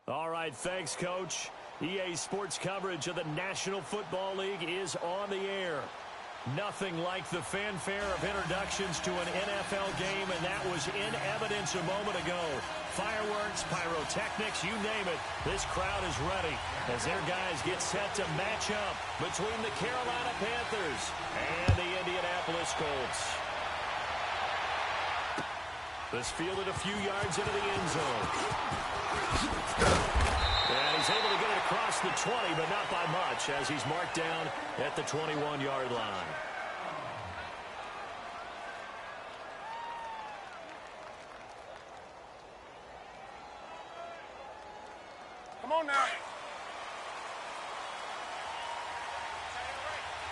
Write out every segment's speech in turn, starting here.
All right, thanks, Coach. EA Sports coverage of the National Football League is on the air. Nothing like the fanfare of introductions to an NFL game, and that was in evidence a moment ago. Fireworks, pyrotechnics, you name it. This crowd is ready as their guys get set to match up between the Carolina Panthers and the Indianapolis Colts. This fielded a few yards into the end zone. And he's able to get it across the 20, but not by much, as he's marked down at the 21-yard line. Come on now.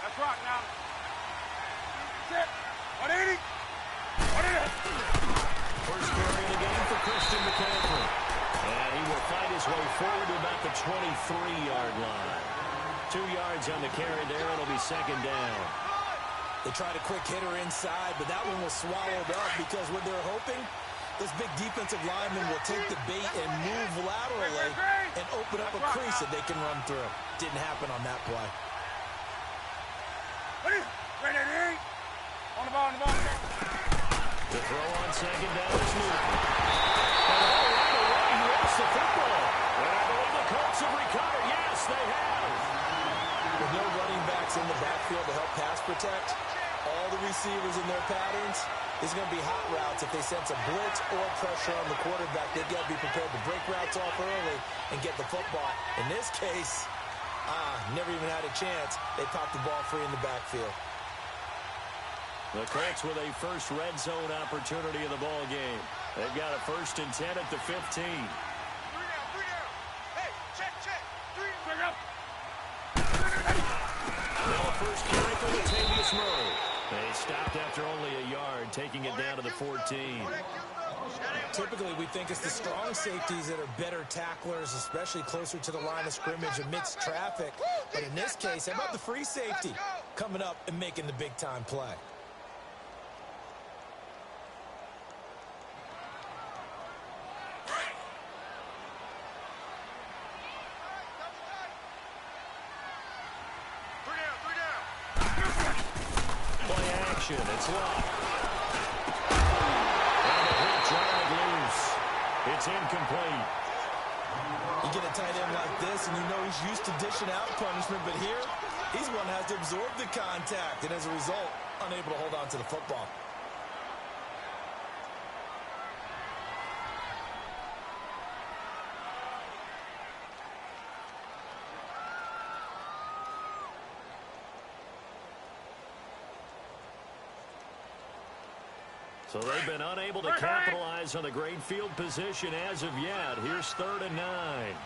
That's right now. Sit. 180. 180. First carry of the game for Christian McCaffrey. And he will fight his way forward to about the 23-yard line. 2 yards on the carry there. It'll be second down. They tried a quick hitter inside, but that one was swallowed up because what they're hoping, this big defensive lineman will take the bait and move laterally and open up a crease that they can run through. Didn't happen on that play. Ready. On the ball, on the ball. The throw on second down is Newton. He lost the football. And I believe the Colts have recovered. Yes, they have. With no running backs in the backfield to help pass protect, all the receivers in their patterns, there's going to be hot routes. If they sense a blitz or pressure on the quarterback, they've got to be prepared to break routes off early and get the football. In this case, never even had a chance. They popped the ball free in the backfield. The Colts with a first red zone opportunity in the ball game. They've got a 1st and 10 at the 15. 3 down. Hey, check. 3. Bring up. Now a first carry for Latavius Murray. They stopped after only a yard, taking it down to the 14. Typically, we think it's the strong safeties that are better tacklers, especially closer to the line of scrimmage amidst traffic. But in this case, how about the free safety coming up and making the big-time play? It's locked. And the hit drag loose. It's incomplete. You get a tight end like this, and you know he's used to dishing out punishment, but here, he's one that has to absorb the contact, and as a result, unable to hold on to the football. So they've been unable to capitalize on the great field position as of yet. Here's 3rd and 9.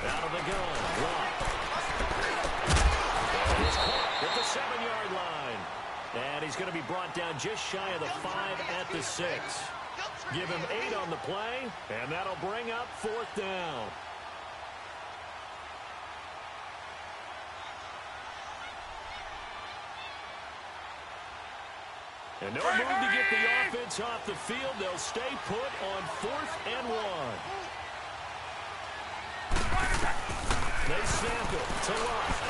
Out of the gun. Locked. He's caught at the 7-yard line. And he's going to be brought down just shy of the 5 at the 6. Give him 8 on the play, and that'll bring up 4th down. And no move to get the offense off the field. They'll stay put on 4th and 1. They snap it to Locke.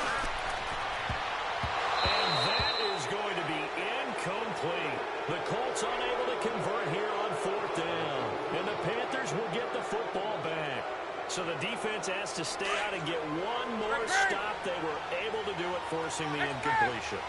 And that is going to be incomplete. The Colts unable to convert here on 4th down. And the Panthers will get the football back. So the defense has to stay out and get one more stop. They were able to do it, forcing the incompletion.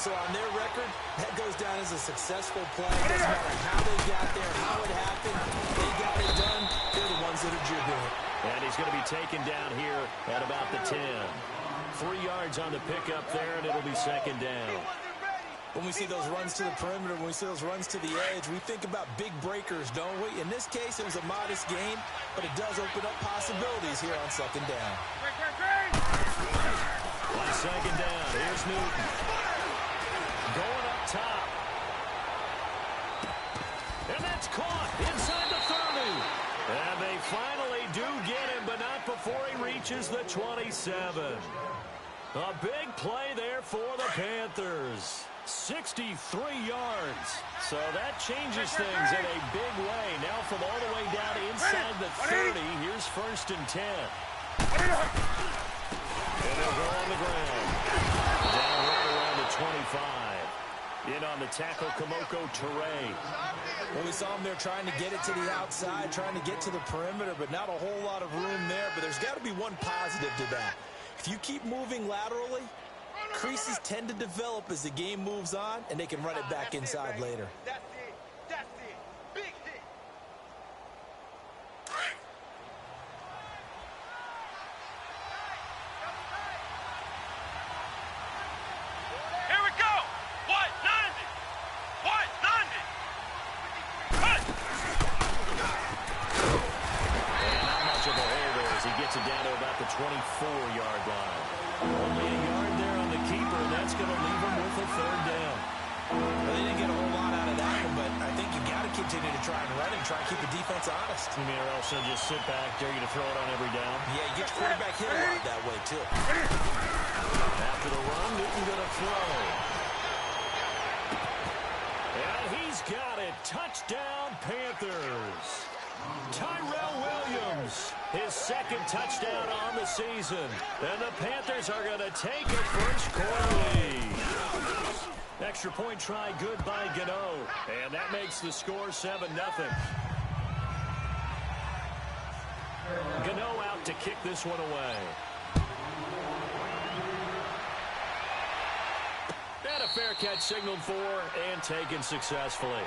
So on their record, that goes down as a successful play. Doesn't matter how they got there, how it happened. They got it done. They're the ones that are jubilant. And he's going to be taken down here at about the 10. 3 yards on the pickup there, and it'll be 2nd down. When we see those runs to the perimeter, when we see those runs to the edge, we think about big breakers, don't we? In this case, it was a modest gain, but it does open up possibilities here on 2nd down. On 2nd down, here's Newton. Going up top. And that's caught inside the 30. And they finally do get him, but not before he reaches the 27. A big play there for the Panthers. 63 yards. So that changes things in a big way. Now from all the way down inside the 30, here's 1st and 10. And they'll go on the ground. Down right around the 25. In on the tackle, Kamoko Toure. Well, we saw him there trying to get it to the outside, trying to get to the perimeter, but not a whole lot of room there. But there's got to be one positive to that. If you keep moving laterally, creases tend to develop as the game moves on, and they can run it back inside later. That's it. That's it. Big hit. Here we go. What? 90. What? 90. Cut. And not much of a hole there as he gets it down to about the 24-yard line. Only a yard there on the keeper, and that's going to leave him with a 3rd down. Well, they didn't get a whole lot out of that one, but I think you got to continue to try and run and try and keep the defense honest. You mean or else they'll just sit back, dare you to throw it on every down? Yeah, you get your quarterback hit a lot that way, too. After the run, Newton going to throw. And he's got it. Touchdown, Panthers. Tyrell Williams, his 2nd touchdown on the season. And the Panthers are going to take a first-quarter lead. Extra point try good by Gano. And that makes the score 7-0. Gano out to kick this one away. And a fair catch signaled for and taken successfully.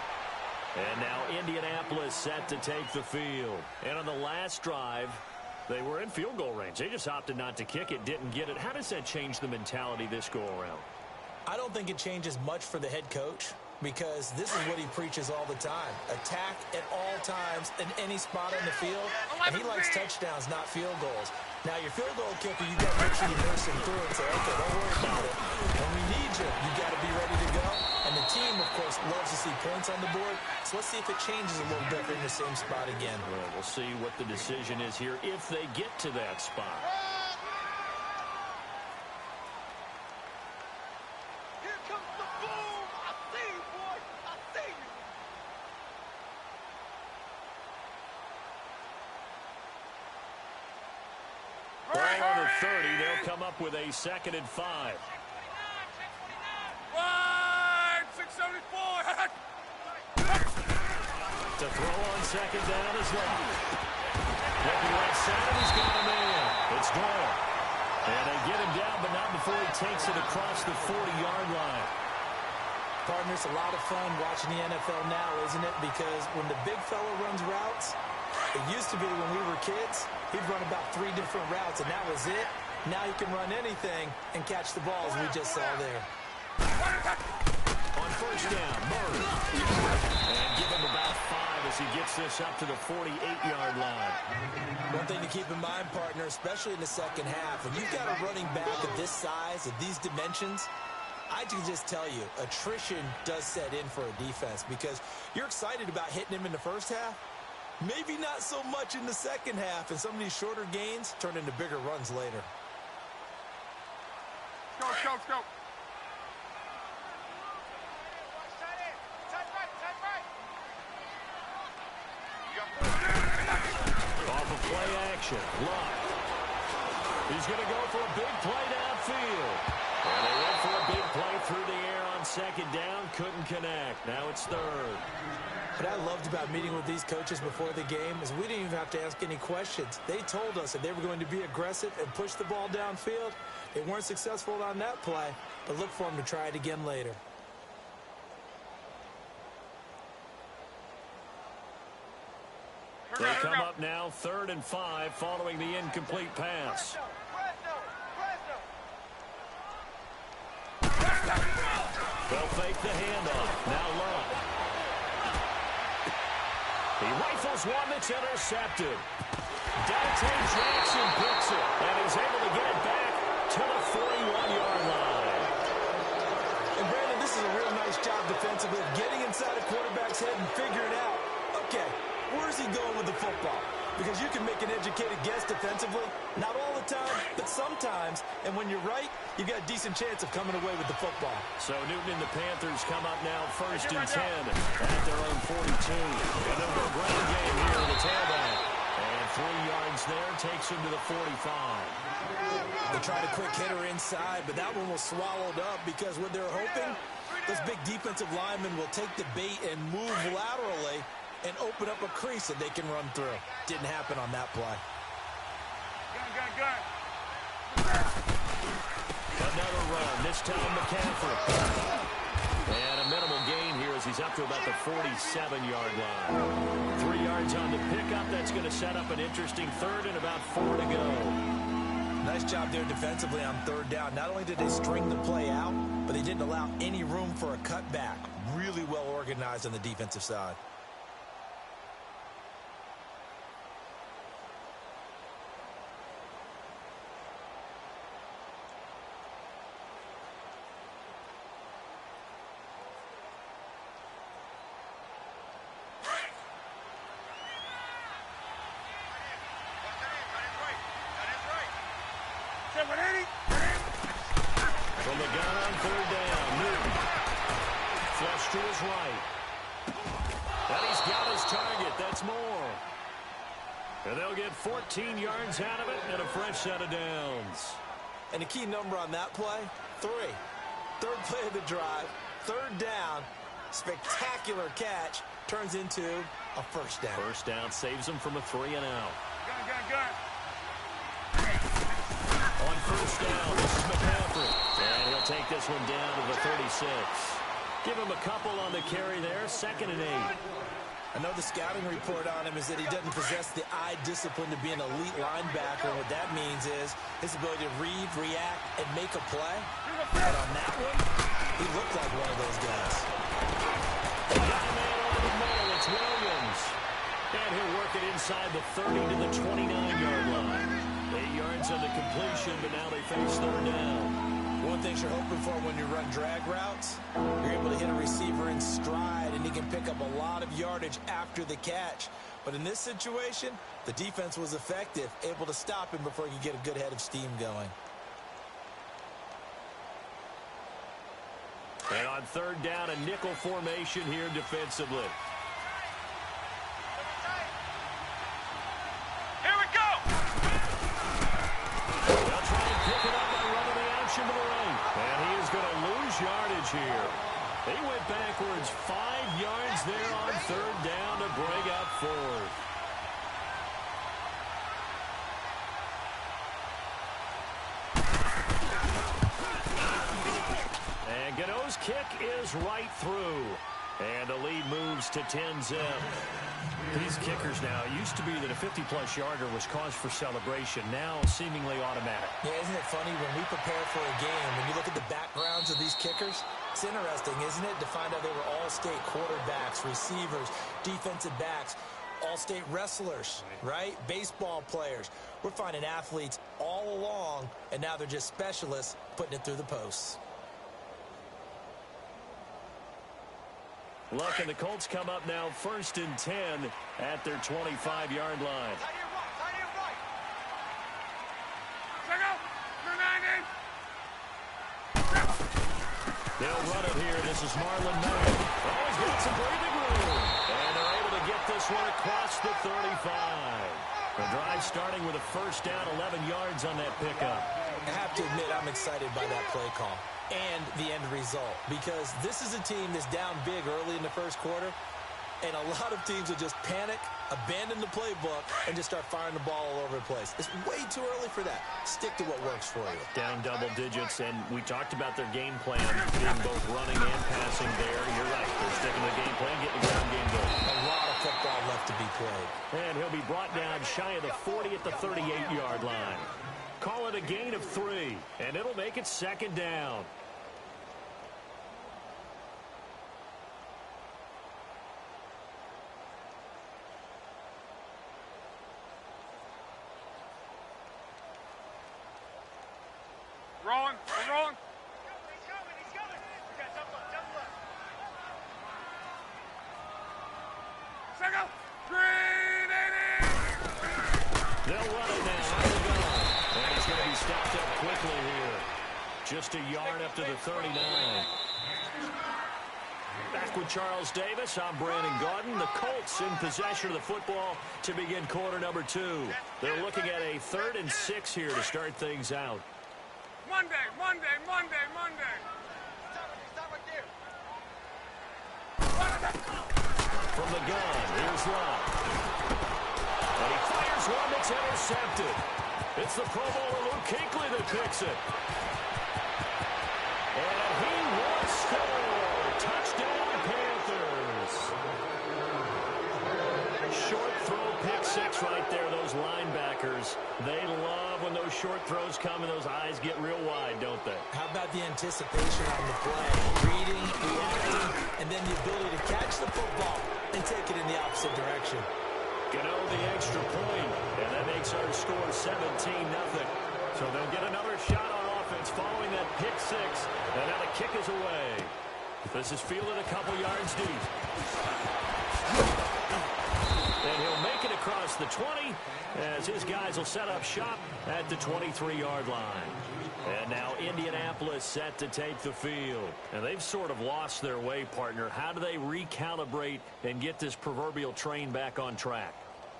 And now Indianapolis set to take the field. And on the last drive, they were in field goal range. They just opted not to kick it, didn't get it. How does that change the mentality this go-around? I don't think it changes much for the head coach because this is what he preaches all the time. Attack at all times in any spot on the field. And he likes touchdowns, not field goals. Now, your field goal kicker, you got to make sure you nurse him through and say, okay, don't worry about it. When we need you, you got to be ready to go. And the team, of course, loves to see points on the board. So let's see if it changes a little bit in the same spot again. Well, we'll see what the decision is here if they get to that spot. Here comes the boom. I see you, boy. I see you. Ball on the 30. They'll come up with a 2nd and 5. 674. To throw on 2nd down is Locke. Looking right side, he's got a man. It's Doyle. And they get him down, but not before he takes it across the 40-yard line. Partner, it's a lot of fun watching the NFL now, isn't it? Because when the big fella runs routes, it used to be when we were kids, he'd run about 3 different routes, and that was it. Now he can run anything and catch the ball, as we just saw there. On 1st down, Murray. And give him about 5 as he gets this up to the 48-yard line. One thing to keep in mind, partner, especially in the second half, when you've got a running back of this size, of these dimensions, I can just tell you, attrition does set in for a defense because you're excited about hitting him in the first half. Maybe not so much in the second half, and some of these shorter gains turn into bigger runs later. Go, go, go. Off of play action, Locke. He's going to go for a big play downfield. And they went for a big play through the air on 2nd down. Couldn't connect. Now it's 3rd. What I loved about meeting with these coaches before the game is we didn't even have to ask any questions. They told us that they were going to be aggressive and push the ball downfield. They weren't successful on that play, but look for them to try it again later. They come up now 3rd and 5 following the incomplete pass. They'll fake the handoff. Now Love. He rifles one that's intercepted. Dante Jackson picks it and is able to get it back to the 41-yard line. And Brandon, this is a real nice job defensively of getting inside a quarterback's head and figuring out, okay, where's he going with the football? because you can make an educated guess defensively. Not all the time, but sometimes. And when you're right, you've got a decent chance of coming away with the football. So Newton and the Panthers come up now 1st and 10 at their own 42. And they'll go ground game here in the tailback. And 3 yards there takes him to the 45. They tried a quick hitter inside, but that one was swallowed up because what they're hoping, those big defensive linemen will take the bait and move laterally and open up a crease that they can run through. Didn't happen on that play. Another run, this time McCaffrey. And a minimal gain here as he's up to about the 47-yard line. 3 yards on the pickup. That's going to set up an interesting third and about 4 to go. Nice job there defensively on 3rd down. Not only did they string the play out, but they didn't allow any room for a cutback. Really well organized on the defensive side. From the gun on 3rd down, Newton. Flush to his right. And he's got his target. That's more. And they'll get 14 yards out of it and a fresh set of downs. And the key number on that play, 3. 3rd play of the drive, 3rd down, spectacular catch, turns into a 1st down. 1st down saves him from a 3-and-out. Gun. On 1st down, this is McCaffrey. And he'll take this one down to the 36. Give him a couple on the carry there, 2nd and 8. I know the scouting report on him is that he doesn't possess the eye discipline to be an elite linebacker. What that means is his ability to read, react, and make a play. But on that one, he looked like one of those guys. They got a man over the middle. It's Williams. And he'll work it inside the 30 to the 29-yard line. 8 yards on the completion, but now they face 3rd down. One thing you're hoping for when you run drag routes, you're able to hit a receiver in stride, and he can pick up a lot of yardage after the catch. But in this situation, the defense was effective, able to stop him before he could get a good head of steam going. And on 3rd down, a nickel formation here defensively. Here we go. They'll try and pick it up by running the action to the right. And he is going to lose yardage here. He went backwards 5 yards there on 3rd down to bring up 4th. And Gano's kick is right through. And the lead moves to 10-zip. These kickers now, it used to be that a 50-plus yarder was cause for celebration. Now seemingly automatic. Yeah, isn't it funny when we prepare for a game, when you look at the backgrounds of these kickers, it's interesting, isn't it, to find out they were all-state quarterbacks, receivers, defensive backs, all-state wrestlers, right? Baseball players. We're finding athletes all along, and now they're just specialists putting it through the posts. Look, and the Colts come up now 1st and 10 at their 25-yard line. They'll run it here. This is Marlon Mack. Oh, he's got some breathing room. And they're able to get this one across the 35. The drive starting with a 1st down, 11 yards on that pickup. I have to admit, I'm excited by that play call and the end result, because this is a team that's down big early in the 1st quarter, and a lot of teams will just panic, abandon the playbook, and just start firing the ball all over the place. It's way too early for that. Stick to what works for you. Down double digits, and we talked about their game plan being both running and passing there. You're right. They're sticking to the game plan, getting the ground game going. A lot of football left to be played. And he'll be brought down shy of the 40 at the 38-yard line. Call it a gain of 3, and it'll make it 2nd down. Rolling. We're rolling. He's coming. We got double up. Second. 380. They'll run it now. Out of the gun. And he's going to be stopped up quickly here. Just a yard up to the 39. Back with Charles Davis, I'm Brandon Gaudin. The Colts in possession of the football to begin quarter number 2. They're looking at a 3rd and 6 here to start things out. Monday. From the gun, here's Love. And he fires one that's intercepted. It's the Pro Bowler Luke Kuechly that picks it. And he will score. Touchdown, Panthers. Short throw, pick 6 right there. Those linebackers, they love when those short throws come and those eyes get real wide, don't they? How about the anticipation on the play? Reading, reacting, and then the ability to catch the football and take it in the opposite direction. Gano the extra point, and that makes our score 17-0. So they'll get another shot on offense following that pick 6, and now the kick is away. This is fielded a couple yards deep. And he'll make it across the 20 as his guys will set up shop at the 23-yard line. And now Indianapolis set to take the field. And they've sort of lost their way, partner. How do they recalibrate and get this proverbial train back on track?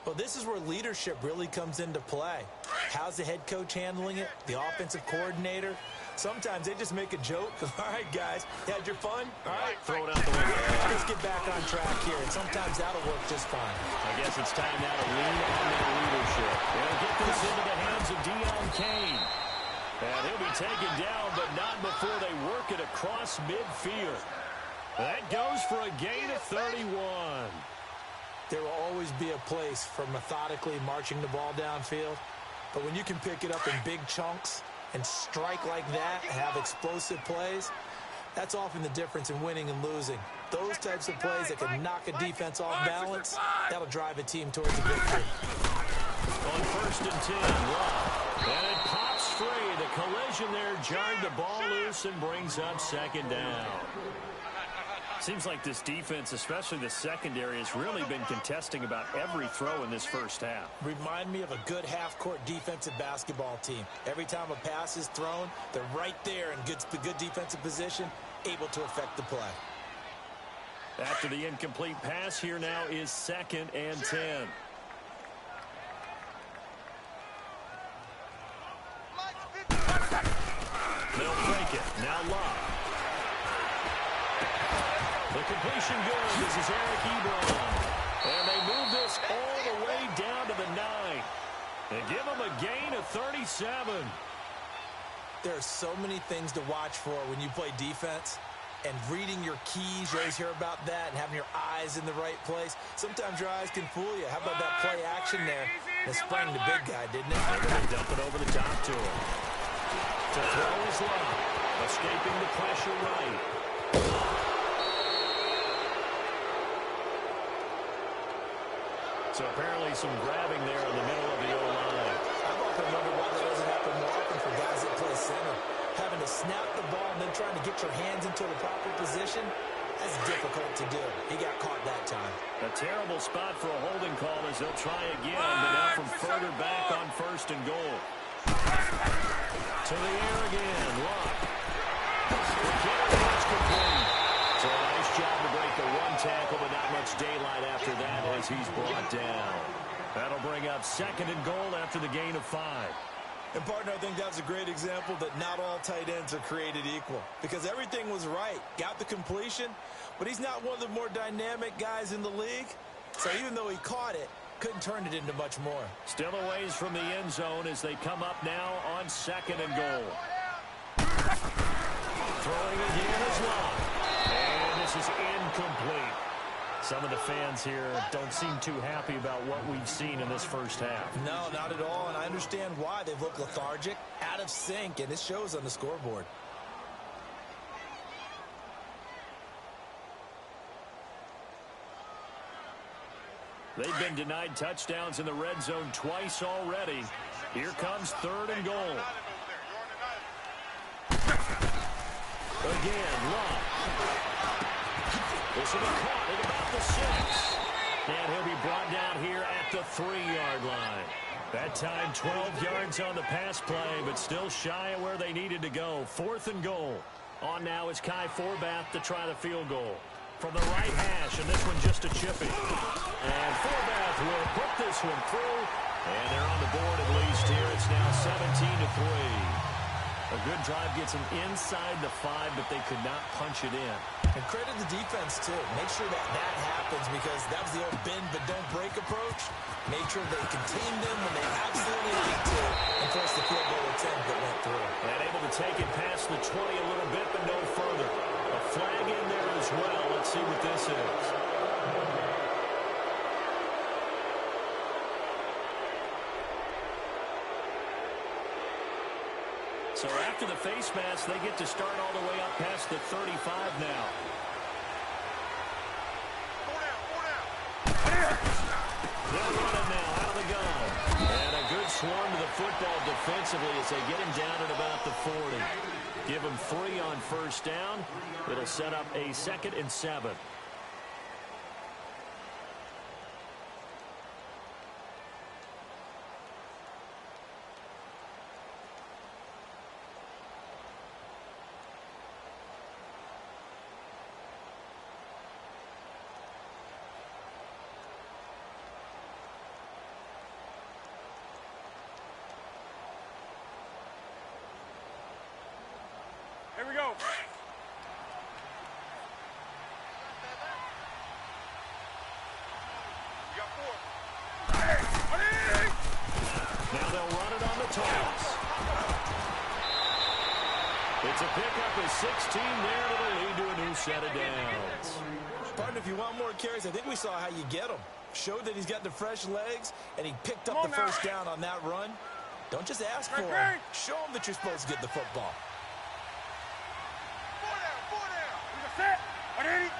Well, this is where leadership really comes into play. How's the head coach handling it? The offensive coordinator? Sometimes they just make a joke. All right, guys, you had your fun? All right, throw it out the window. Let's get back on track here, and sometimes that'll work just fine. I guess it's time now to lean on that leadership. They'll get this into the hands of Deion Kane. And he'll be taken down, but not before they work it across midfield. That goes for a gain of 31. There will always be a place for methodically marching the ball downfield. But when you can pick it up in big chunks and strike like that and have explosive plays, that's often the difference in winning and losing. Those types of plays that can knock a defense off balance, that'll drive a team towards a victory. On 1st and 10, Love. And it pops free. The collision there jarred the ball loose and brings up 2nd down. Seems like this defense, especially the secondary, has really been contesting about every throw in this first half. Remind me of a good half-court defensive basketball team. Every time a pass is thrown, they're right there in good defensive position, able to affect the play. After the incomplete pass, here now is 2nd and 10. They'll break it. Now Love. The completion good. This is Eric Ebron. And they move this all the way down to the 9. And give them a gain of 37. There are so many things to watch for when you play defense. And reading your keys, you always hear about that, and having your eyes in the right place. Sometimes your eyes can fool you. How about that play action there? It sprang the big guy, didn't it? They dump it over the top to him. To throw is Love. Escaping the pressure right. So apparently some grabbing there in the middle of the O-line. I've often wondered why that doesn't happen more often for guys that play center. Having to snap the ball and then trying to get your hands into the proper position, that's difficult to do. He got caught that time. A terrible spot for a holding call as they'll try again, but now from further back on 1st and goal. To the air again, Love. The carry is complete. So a nice job to break the one tackle, but not much daylight after that as he's brought down. That'll bring up 2nd and goal after the gain of 5. And, partner, I think that's a great example that not all tight ends are created equal. Because everything was right. Got the completion, but he's not one of the more dynamic guys in the league. So even though he caught it, couldn't turn it into much more. Still a ways from the end zone as they come up now on 2nd and goal. Throwing again is Love. And this is incomplete. Some of the fans here don't seem too happy about what we've seen in this first half. No, not at all, and I understand why. They've looked lethargic, out of sync, and it shows on the scoreboard. They've been denied touchdowns in the red zone twice already. Here comes 3rd and goal. Again, Love. This will be caught at about the 6. And he'll be brought down here at the 3-yard line. That time 12 yards on the pass play, but still shy of where they needed to go. 4th and goal. On now is Kai Forbath to try the field goal. From the right hash, and this one just a chippy. And Forbath will put this one through, and they're on the board at least here. It's now 17-3. A good drive gets them inside the 5, but they could not punch it in. And credit the defense, too. Make sure that happens because that was the old bend but don't break approach. Make sure they contained them when they absolutely need to and force the field goal attempt that went through. And able to take it past the 20 a little bit, but no further. A flag in there as well. Let's see what this is. So after the face mask, they get to start all the way up past the 35 now. 4 down. They'll run it now out of the gun. And a good swarm to the football defensively as they get him down at about the 40. Give him 3 on first down. It'll set up a 2nd and 7. Here we go. You got 4. Now they'll run it on the toss. It's a pickup of 16 there that'll lead to a new set of downs. Partner, if you want more carries, I think we saw how you get them. Showed that he's got the fresh legs, and he picked up the first down on that run. Don't just ask for him. Show him that you're supposed to get the football. 4 down. Set. 180.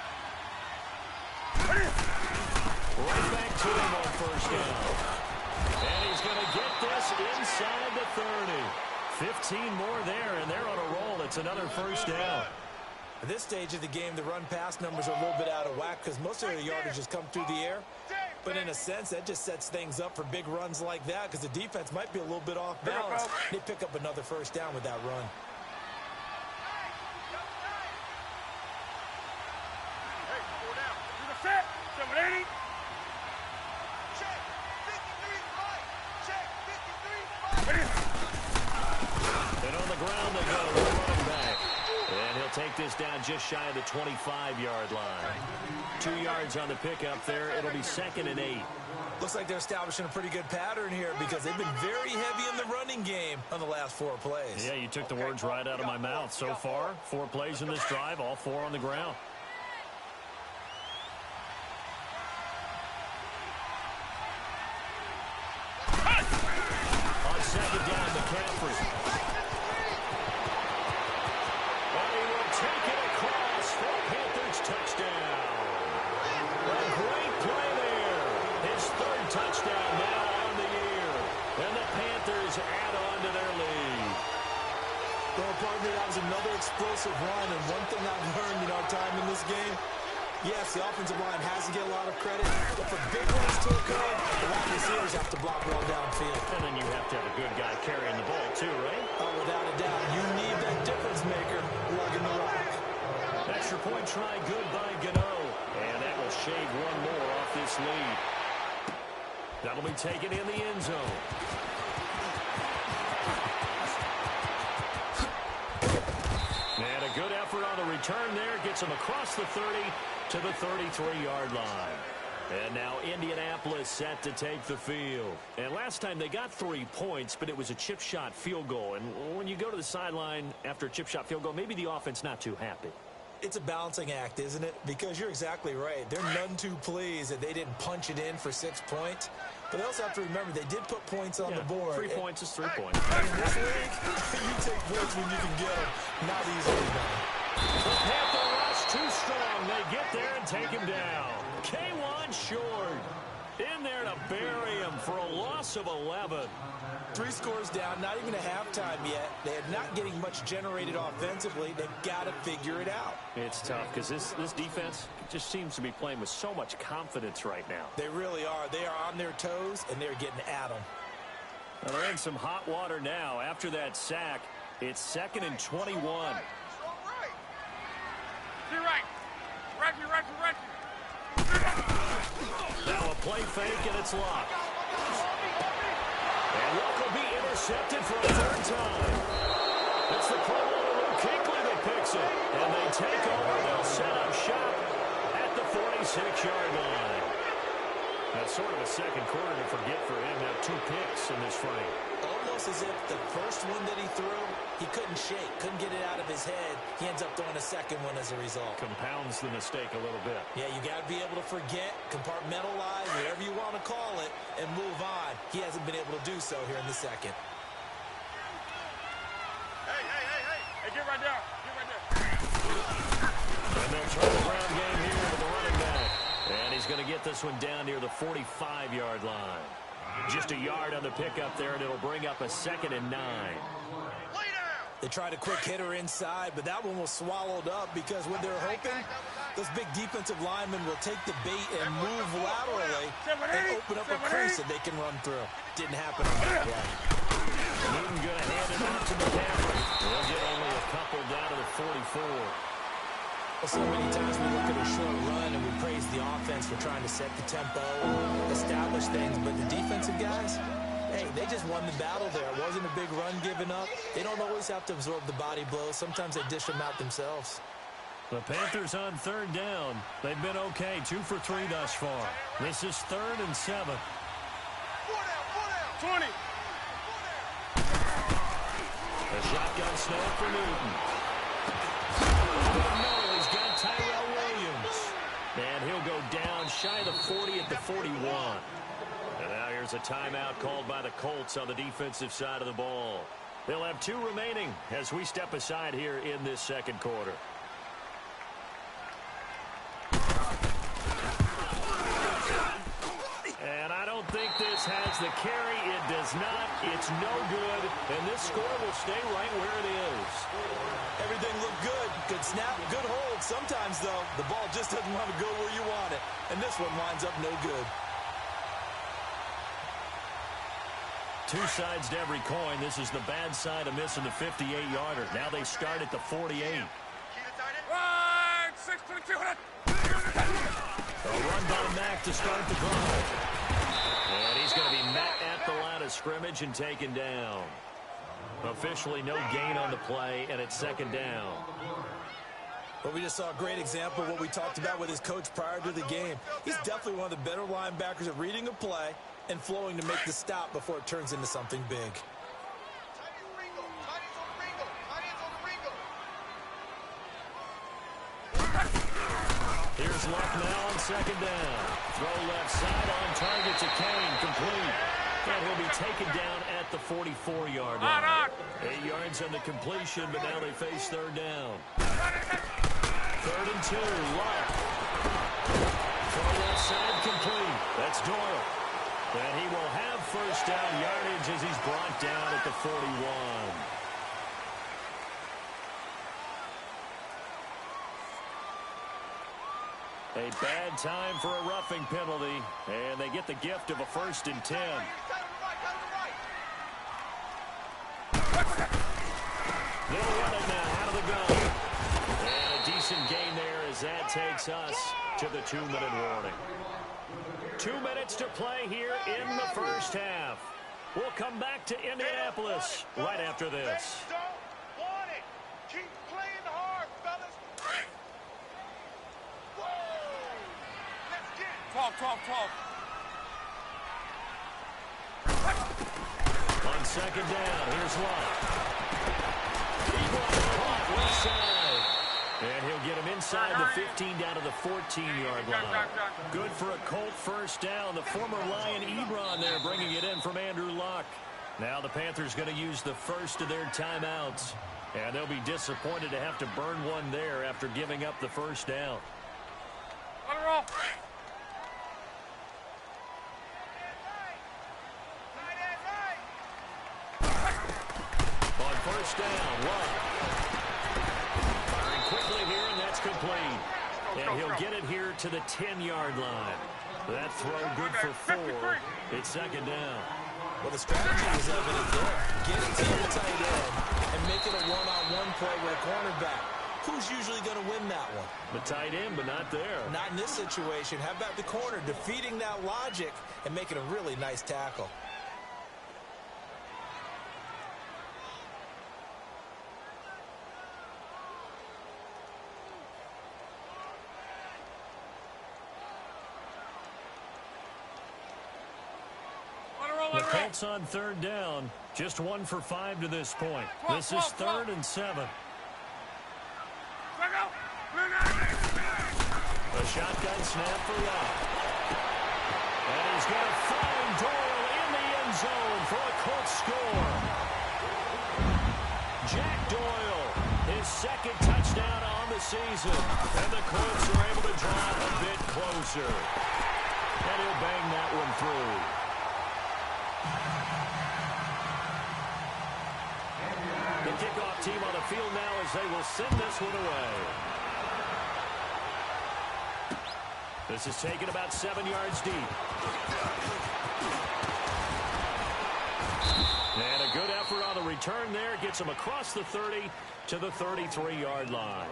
Right back to him on first down. And he's going to get this inside the 30. 15 more there, and they're on a roll. It's another first down. At this stage of the game, the run-pass numbers are a little bit out of whack because most of their yardage has come through the air. But in a sense, that just sets things up for big runs like that because the defense might be a little bit off balance. They pick up another first down with that run. Hey, 4 down. Set. 780. Check. 53 right. Check. 53 right. And on the ground, they go to the running back. And he'll take this down just shy of the 25-yard line. 2 yards on the pickup there. It'll be 2nd and 8. Looks like they're establishing a pretty good pattern here because they've been very heavy in the running game on the last 4 plays. Yeah, you took the words right out of my mouth. So far, 4 plays in this drive, all 4 on the ground. On 2nd down, McCaffrey. And he will take it across for a Panthers touchdown. A great play there. His 3rd touchdown now on the year. And the Panthers add on to their lead. Well, pardon me, that was another explosive run, and one thing I've learned in our time in this game, yes, the offensive line has to get a lot of credit, but for big runs to occur, the wide receivers have to block well downfield. And then you have to have a good guy carrying the ball too, right? Oh, without a doubt, you need that difference maker lugging the rock. Extra point try good by Gano. And that will shave one more off this lead. That'll be taken in the end zone. And a good effort on the return there. Gets him across the 30 to the 33-yard line. And now Indianapolis set to take the field. And last time they got 3 points, but it was a chip shot field goal. And when you go to the sideline after a chip shot field goal, maybe the offense not too happy. It's a balancing act, isn't it? Because you're exactly right. They're none too pleased that they didn't punch it in for 6 points. But they also have to remember they did put points on the board. 3 points is 3 points. In this league, you take points when you can get them. Not easily done. The Panther rush too strong. They get there and take him down. K1 short. In there to bury him for a loss of 11. 3 scores down, not even a halftime yet. They are not getting much generated offensively. They've got to figure it out. It's tough because this defense just seems to be playing with so much confidence right now. They really are. They are on their toes, and they're getting at them. Well, they're in some hot water now. After that sack, it's 2nd and 21. Right. Right. Now a play fake, and it's locked. And Luck will be intercepted for a 3rd time. It's the Pro Bowler Kuechly that picks it. And they take over. They'll set up shop at the 46-yard line. That's sort of a second quarter to forget for him. Now 2 picks in this frame. Almost as if the first one that he threw, he couldn't shake, couldn't get it out of his head. He ends up throwing a second one as a result. Compounds the mistake a little bit. Yeah, you got to be able to forget, compartmentalize, whatever you want to call it, and move on. He hasn't been able to do so here in the second. Hey, get right there. And they'll try the ground game here with the running back. And he's going to get this one down near the 45-yard line. Just a yard on the pickup there, and it'll bring up a 2nd and 9. They tried a quick hitter inside, but that one was swallowed up because when they're hoping, those big defensive linemen will take the bait and move laterally and open up a crease that they can run through. Didn't happen on that play. Newton going to hand it off to McCaffrey. He'll get only a couple down to the 44. Well, so many times we look at a short run and we praise the offense for trying to set the tempo, establish things, but the defensive guys, hey, they just won the battle there. It wasn't a big run given up. They don't always have to absorb the body blows. Sometimes they dish them out themselves. The Panthers on 3rd down. They've been okay, 2 for 3 thus far. This is 3rd and 7. 20. A shotgun snap for Newton. He's got Tyrell Williams. And he'll go down shy of the 40 at the 41. And now here's a timeout called by the Colts on the defensive side of the ball. They'll have 2 remaining as we step aside here in this second quarter. And I don't think this has the carry. It does not. It's no good. And this score will stay right where it is. Everything looked good. Good snap, good hold. Sometimes, though, the ball just doesn't want to go where you want it. And this one winds up no good. 2 sides to every coin. This is the bad side of missing the 58-yarder. Now they start at the 48. Right, 6:22. A run by Mack to start the drive. And he's going to be met at the line of scrimmage and taken down. Officially no gain on the play, and it's 2nd down. But we just saw a great example of what we talked about with his coach prior to the game. He's definitely one of the better linebackers at reading a play and flowing to make the stop before it turns into something big. Here's Luck now on 2nd down. Throw left side on target to Kane, complete. And he'll be taken down at the 44-yard line. 8 yards on the completion, but now they face 3rd down. 3rd and 2, Luck. Throw left side complete. That's Doyle. And he will have 1st down yardage as he's brought down at the 41. A bad time for a roughing penalty, and they get the gift of a 1st and 10. They'll run it now out of the gun. And a decent gain there as that takes us to the 2-minute warning. 2 minutes to play here in the first half. We'll come back to Indianapolis right after this. Don't want it. Keep playing hard, fellas. Let's get 12. On 2nd down, here's Luck. Caught left side. And he'll get him inside the 15 down to the 14-yard line. Good for a Colt 1st down. The former Lion Ebron there bringing it in from Andrew Luck. Now the Panthers going to use the first of their timeouts. And they'll be disappointed to have to burn one there after giving up the 1st down. Let it roll. On 1st down, Luck. Firing quickly here, and that's complete. And he'll get it here to the 10-yard line. That throw good for 4. It's 2nd down. Well, the strategy was evident there. Get it to your tight end and make it a one-on-one play with a cornerback. Who's usually going to win that one? The tight end, but not there. Not in this situation. How about the corner defeating that logic and making a really nice tackle? The Colts on third down. Just 1 for 5 to this point. This is 3rd and 7. A shotgun snap for Lott. And he's going to find Doyle in the end zone for a Colts score. Jack Doyle, his 2nd touchdown on the season. And the Colts are able to draw a bit closer. And he'll bang that one through. The kickoff team on the field now as they will send this one away. This is taken about 7 yards deep. And a good effort on the return there. Gets him across the 30 to the 33-yard line.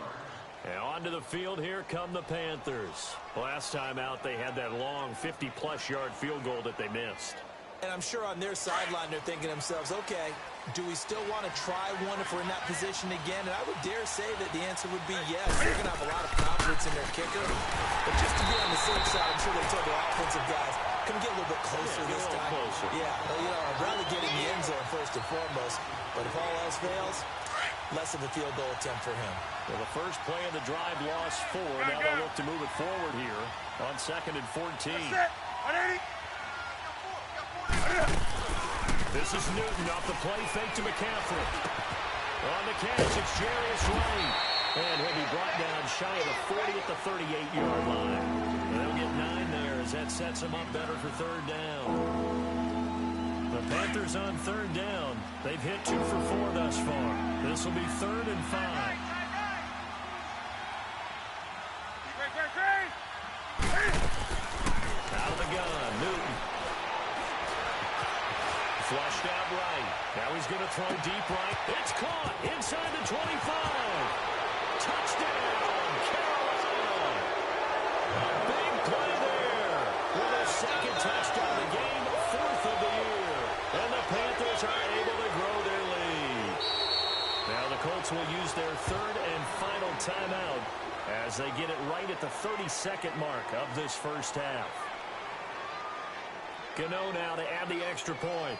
And onto the field here come the Panthers. Last time out they had that long 50-plus yard field goal that they missed. And I'm sure on their sideline they're thinking to themselves, okay, do we still want to try one if we're in that position again? And I would dare say that the answer would be yes. They're going to have a lot of confidence in their kicker. But just to be on the safe side, I'm sure they told their offensive guys, come get a little bit closer this time. Closer. Yeah, well, you know, I'd rather get in the end zone first and foremost. But if all else fails, less of a field goal attempt for him. Well, the first play of the drive lost 4. Now they'll look to move it forward here on 2nd and 14. This is Newton off the play fake to McCaffrey. On the catch, it's Jarius Wright. And he'll be brought down shy of the 40 at the 38-yard line. And they'll get 9 there as that sets them up better for 3rd down. The Panthers on 3rd down. They've hit 2 for 4 thus far. This will be 3rd and 5. Out of the gun, Newton. Flushed out right. Now he's going to throw deep right. It's caught inside the 25. Touchdown, Carolina. Big play there with a 2nd touchdown of the game, 4th of the year. And the Panthers are able to grow their lead. Now the Colts will use their 3rd and final timeout as they get it right at the 32nd mark of this first half. Gano now to add the extra point.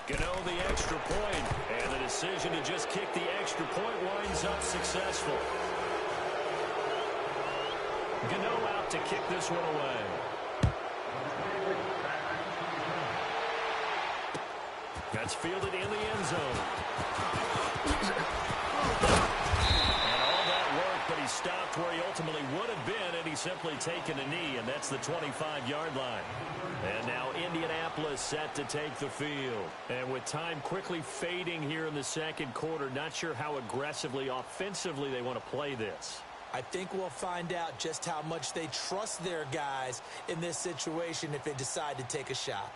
Gano the extra point, and the decision to just kick the extra point winds up successful. Gano out to kick this one away. That's fielded in the end zone. But he stopped where he ultimately would have been, and he's simply taken a knee, and that's the 25-yard line. And now Indianapolis set to take the field. And with time quickly fading here in the 2nd quarter, not sure how aggressively, offensively they want to play this. I think we'll find out just how much they trust their guys in this situation if they decide to take a shot.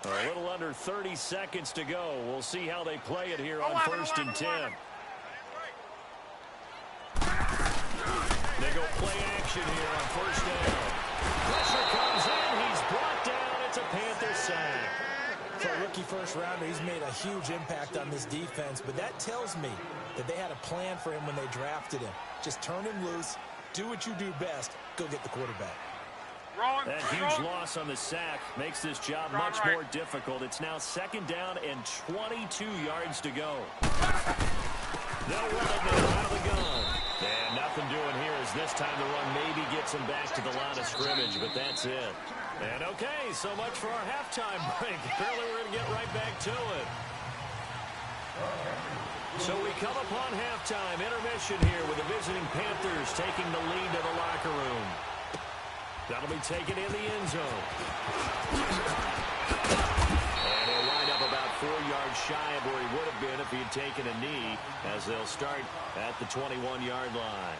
A little under 30 seconds to go. We'll see how they play it here on 1st and 10. They go play action here on 1st down. Pressure comes in. He's brought down. It's a Panther sack. For a rookie first-rounder, he's made a huge impact on this defense, but that tells me that they had a plan for him when they drafted him. Just turn him loose, do what you do best, go get the quarterback. That huge loss on the sack makes this job much more difficult. It's now 2nd down and 22 yards to go. They'll run it now out of the gun. And nothing doing here as this time the run maybe gets him back to the line of scrimmage, but that's it. And okay, so much for our halftime break. Apparently we're going to get right back to it. So we come upon halftime intermission here with the visiting Panthers taking the lead to the locker room. That'll be taken in the end zone. And he'll wind up about 4 yards yards shy of where he would have been if he had taken a knee, as they'll start at the 21-yard line.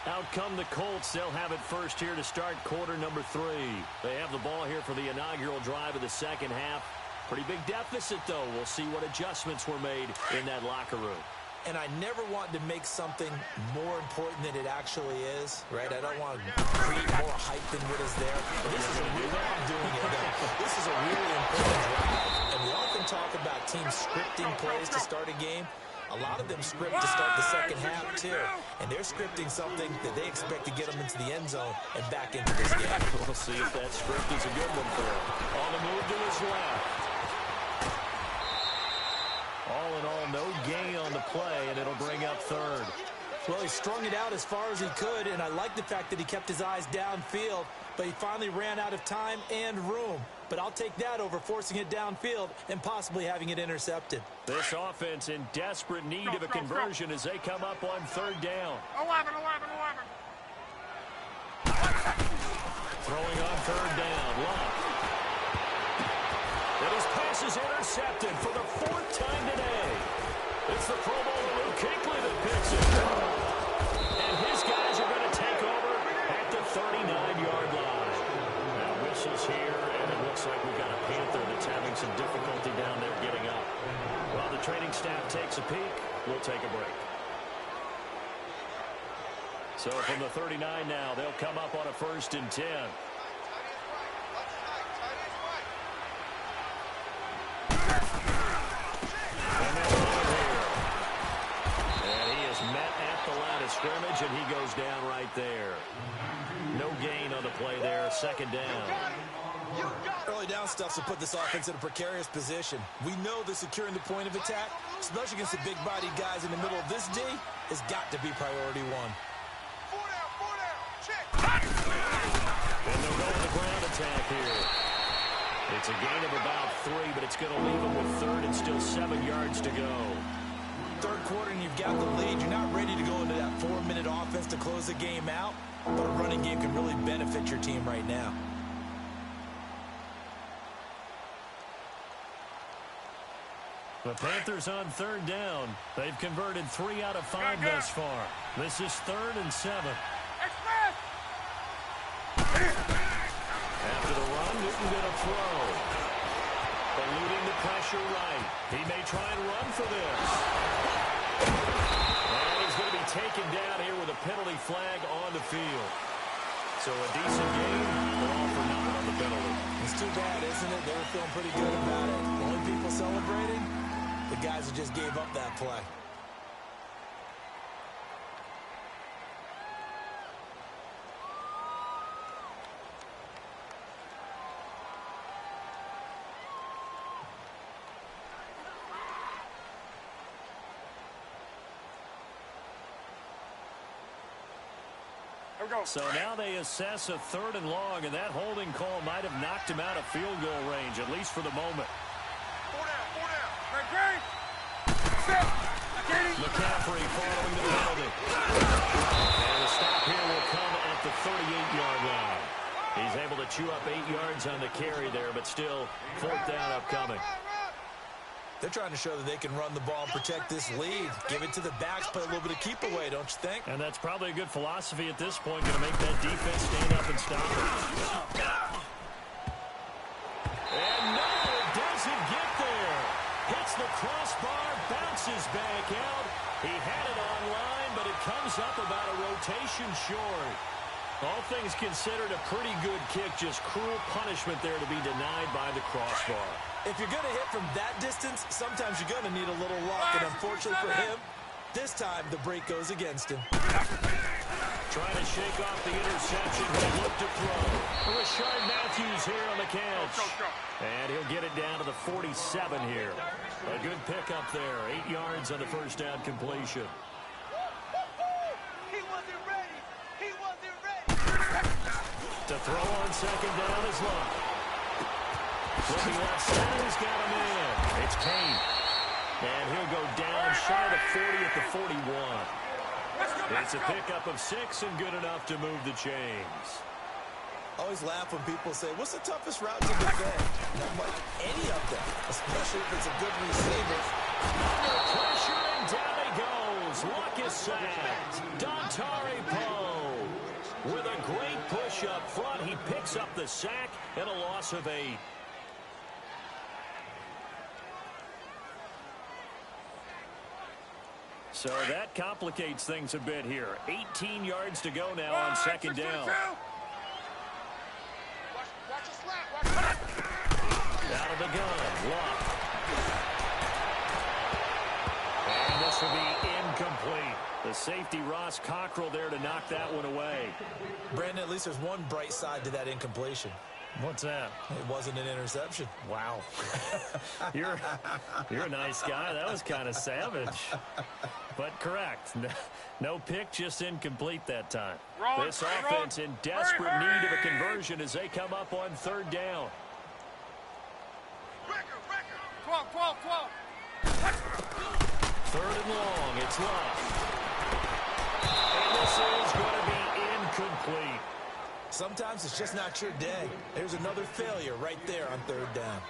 Out come the Colts. They'll have it first here to start quarter number 3. They have the ball here for the inaugural drive of the second half. Pretty big deficit, though. We'll see what adjustments were made in that locker room. And I never want to make something more important than it actually is, right? I don't want to create more hype than what is there. But this is a really, I'm doing it though. This is a really important drive. And we often talk about teams scripting plays to start a game. A lot of them script to start the second half, too. And they're scripting something that they expect to get them into the end zone and back into this game. We'll see if that script is a good one for him. On the move to his left. All in all, no gain on the play, and it'll bring up third. Well, he strung it out as far as he could, and I like the fact that he kept his eyes downfield, but he finally ran out of time and room. But I'll take that over forcing it downfield and possibly having it intercepted. This offense in desperate need of a conversion as they come up on third down. 11. Throwing on third down. Love. And his pass is intercepted for the 4th time today. It's the Pro Bowler Luke Kuechly that picks it. And his guys are going to take over at the 39-yard line. Now whistles here, and it looks like we've got a Panther that's having some difficulty down there getting up. While the training staff takes a peek, we'll take a break. So from the 39 now, they'll come up on a 1st and 10. Scrimmage, and he goes down right there. No gain on the play there. 2nd down. Early down stuff to put this offense in a precarious position. We know that securing the point of attack, especially against the big-bodied guys in the middle of this D, has got to be priority 1. 4 down, check. And they'll go with the ground attack here. It's a gain of about 3, but it's going to leave them with 3rd and still 7 yards to go. 3rd quarter and you've got the lead. You're not ready to go into that 4-minute offense to close the game out, but a running game can really benefit your team right now. The Panthers on 3rd down. They've converted 3 out of 5 thus far. This is 3rd and 7. After the run, Newton going to throw. Eluding the pressure right. He may try and run for this. And he's going to be taken down here with a penalty flag on the field. So a decent game, but all for naught on the penalty. It's too bad, isn't it? They were feeling pretty good about it. The only people celebrating, the guys who just gave up that play. So now they assess a 3rd and long, and that holding call might have knocked him out of field goal range, at least for the moment. 4 down. McCaffrey following the penalty. And the stop here will come at the 38-yard line. He's able to chew up 8 yards on the carry there, but still 4th down upcoming. They're trying to show that they can run the ball and protect this lead. Give it to the backs, play a little bit of keep away, don't you think? And that's probably a good philosophy at this point, going to make that defense stand up and stop it. And no, it doesn't get there. Hits the crossbar, bounces back out. He had it online, but it comes up about a rotation short. All things considered, a pretty good kick, just cruel punishment there to be denied by the crossbar. If you're going to hit from that distance, sometimes you're going to need a little luck, and unfortunately for him, this time the break goes against him. Trying to shake off the interception, but look to throw. Rashard Matthews here on the catch. And he'll get it down to the 47 here. A good pickup there, 8 yards on the 1st down completion. He wasn't ready. He wasn't ready. To throw on 2nd down is Love. Looking left side, he's got him in. It's Kane. And he'll go down shy of 40 at the 41. It's a pickup of 6 and good enough to move the chains. I always laugh when people say, what's the toughest route to defend? And I'm like, any of them, especially if it's a good receiver. Under pressure, and down he goes. Luck is sacked. Dontari Poe with a great push up front. He picks up the sack and a loss of 8. So that complicates things a bit here. 18 yards to go now on second down. Watch the slap. Watch it. Out of the gun. Luck. And this will be incomplete. The safety, Ross Cockrell, there to knock that one away. Brandon, at least there's one bright side to that incompletion. What's that? It wasn't an interception. Wow. You're a nice guy. That was kind of savage. But correct. No pick, just incomplete that time. This offense in desperate need of a conversion as they come up on third down. 12. Third and long. It's Luck. And this is going to be incomplete. Sometimes it's just not your day. There's another failure right there on third down.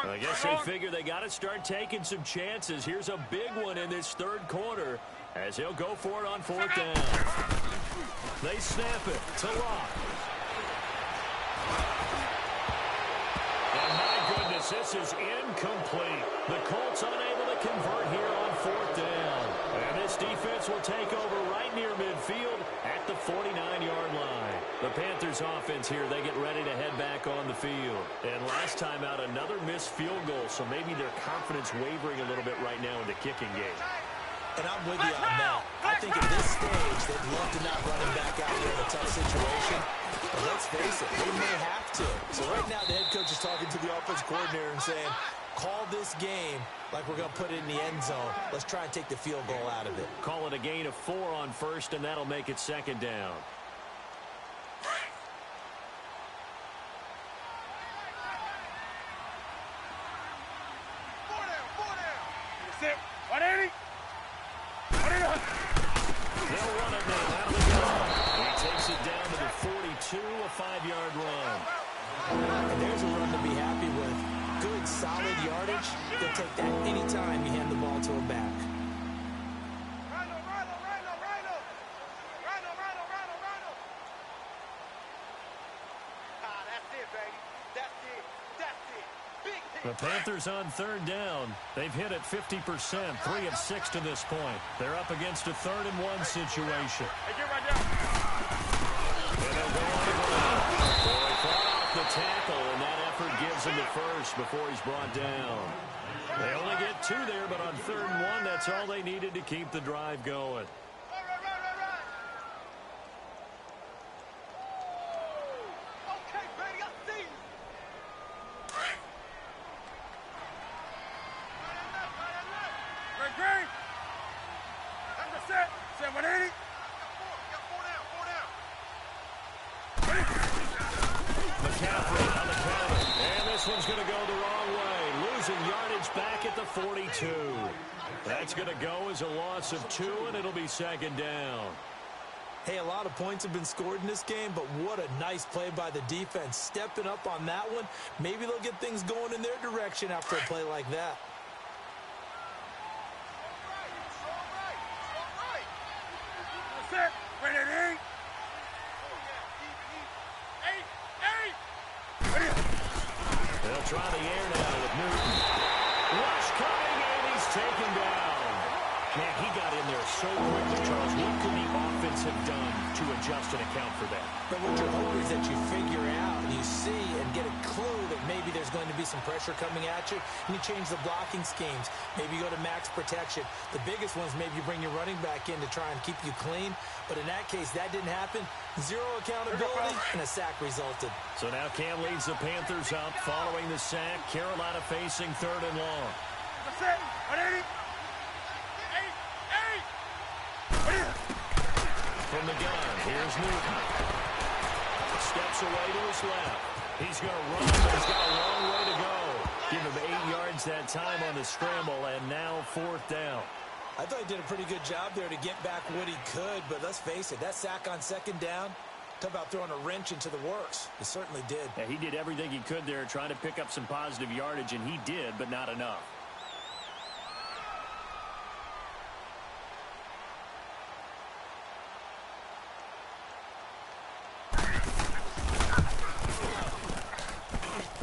I guess they figure they got to start taking some chances. Here's a big one in this third quarter as he'll go for it on fourth down. They snap it to Luck. And my goodness, this is incomplete. The Colts unable to convert here on fourth down. And this defense will take over right near midfield at the 49-yard line. The Panthers offense here, they get ready to head back on the field. And last time out, another missed field goal, so maybe their confidence wavering a little bit right now in the kicking game. And I'm with you on that. I think at this stage, they'd love to not run him back out here in a tough situation. But let's face it, they may have to. So right now, the head coach is talking to the offense coordinator and saying, call this game like we're going to put it in the end zone. Let's try and take the field goal out of it. Call it a gain of 4 on first, and that'll make it second down. Sit. 180. They'll run it now out of the gun. He takes it down to the 42, a 5-yard run. And there's a run to be happy with. Good, solid yardage. They'll take that anytime you hand the ball to a back. That's it, baby. That's it. Big hit. The Panthers on third down. They've hit it 50%, 3 of 6 to this point. They're up against a 3rd and 1 situation. Hey, get right down. And they'll go on the ground. Boy, fought off the tackle, and that effort gives him the first before he's brought down. They only get 2 there, but on 3rd and 1, that's all they needed to keep the drive going. Okay, baby, I see you. Green. That's the set. Set 180. Got 4 down. McCaffrey on the counter. And this one's going to go the wrong way. Losing yardage back at the 42. That's going to go as a loss of 2, and it'll be second down. Hey, a lot of points have been scored in this game, but what a nice play by the defense. Stepping up on that one. Maybe they'll get things going in their direction after a play like that. Set. Ready to eat. They'll try the air now with Newton. Rush coming, and he's taken down. Man, he got in there so quickly, Charles. What could the offense have done to adjust and account for that? But what you're hoping is that you figure out, you see, and get a clue that maybe there's going to be some pressure coming at you, and you change the blocking schemes. Maybe you go to max protection. The biggest one is maybe you bring your running back in to try and keep you clean. But in that case, that didn't happen. 0 accountability, and a sack resulted. So now Cam leads the Panthers up following the sack. Carolina facing 3rd and long. Set. 180. From the gun, here's Newton. Steps away to his left. He's going to run, but he's got a long way to go. Give him 8 yards that time on the scramble, and now 4th down. I thought he did a pretty good job there to get back what he could, but let's face it, that sack on 2nd down, talk about throwing a wrench into the works. It certainly did. Yeah, he did everything he could there, trying to pick up some positive yardage, and he did, but not enough.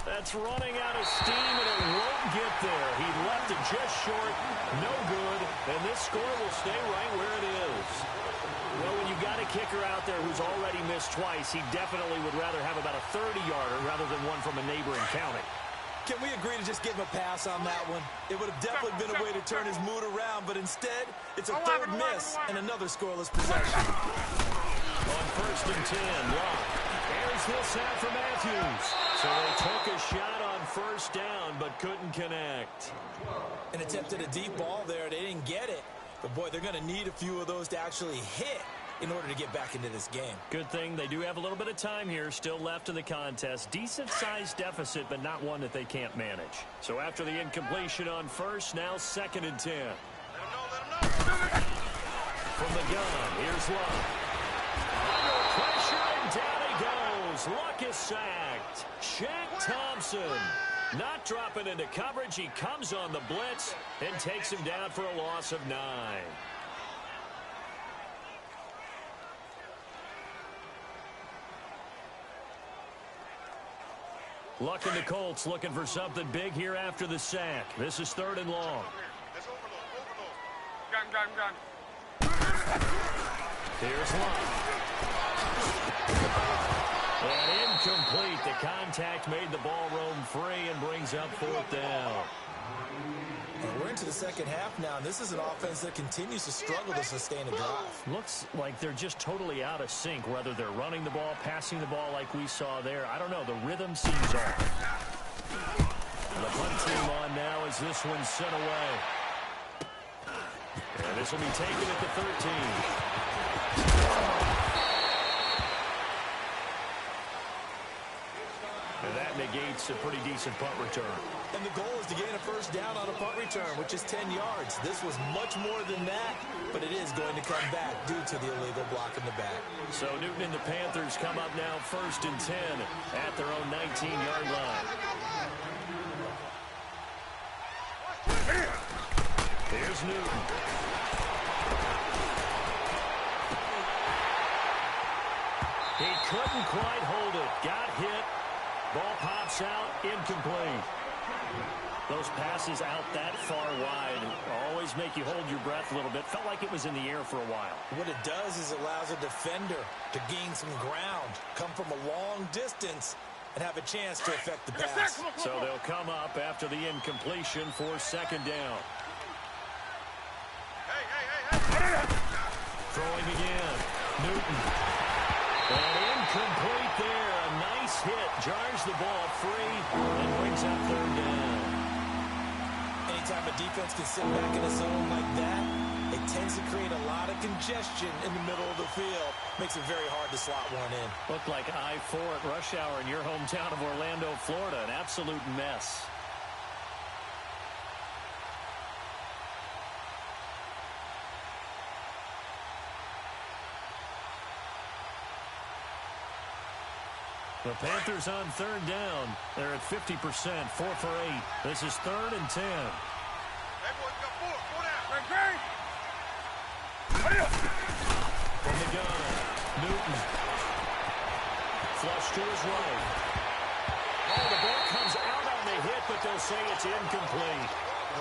That's running out of steam, and it won't get there. He left it just short, no good, and this score will stay right where it is. Well, when you got a kicker out there who's already missed twice, he definitely would rather have about a 30-yarder rather than one from a neighboring county. Can we agree to just give him a pass on that one? It would have definitely been a way to turn his mood around, but instead, it's a 3rd miss and another scoreless possession. On 1st and 10, Locke airs this out for Matthews. So they took a shot on 1st down, but couldn't connect. And attempted a deep ball there. They didn't get it. But, boy, they're going to need a few of those to actually hit in order to get back into this game. Good thing they do have a little bit of time here still left in the contest. Decent-sized deficit, but not one that they can't manage. So after the incompletion on 1st, now 2nd and 10. Let him know. From the gun, here's Luck. Under pressure, and down he goes. Luck is sacked. Shaq Thompson not dropping into coverage. He comes on the blitz and takes him down for a loss of 9. Luck and the Colts looking for something big here after the sack. This is 3rd and long. Let's overload. Gun. Here's Luck. And incomplete. The contact made the ball roam free and brings up 4th down. And we're into the 2nd half now, and this is an offense that continues to struggle to sustain a drive. Looks like they're just totally out of sync, whether they're running the ball, passing the ball like we saw there. I don't know. The rhythm seems off. And the punt team on now as this one's sent away. And this will be taken at the 13. And that negates a pretty decent punt return. And the goal is to gain a 1st down on a punt return, which is 10 yards. This was much more than that, but it is going to come back due to the illegal block in the back. So Newton and the Panthers come up now 1st and 10 at their own 19-yard line. Here's Newton. He couldn't quite hold it. Got hit. Ball pops out, incomplete. Those passes out that far wide always make you hold your breath a little bit. Felt like it was in the air for a while. What it does is it allows a defender to gain some ground, come from a long distance, and have a chance to affect the pass. So they'll come up after the incompletion for 2nd down. Hey. Throwing again. Newton. And incomplete there. A nice hit. Jars the ball free and brings up 3rd down. Anytime a defense can sit back in a zone like that, it tends to create a lot of congestion in the middle of the field. Makes it very hard to slot one in. Looked like I-4 at rush hour in your hometown of Orlando, Florida. An absolute mess. The Panthers on 3rd down. They're at 50%, 4 for 8. This is 3rd and 10. Hey, boy, you got 4 down. Bang. From the gun, Newton. Flush to his right. Oh, the ball comes out on the hit, but they'll say it's incomplete.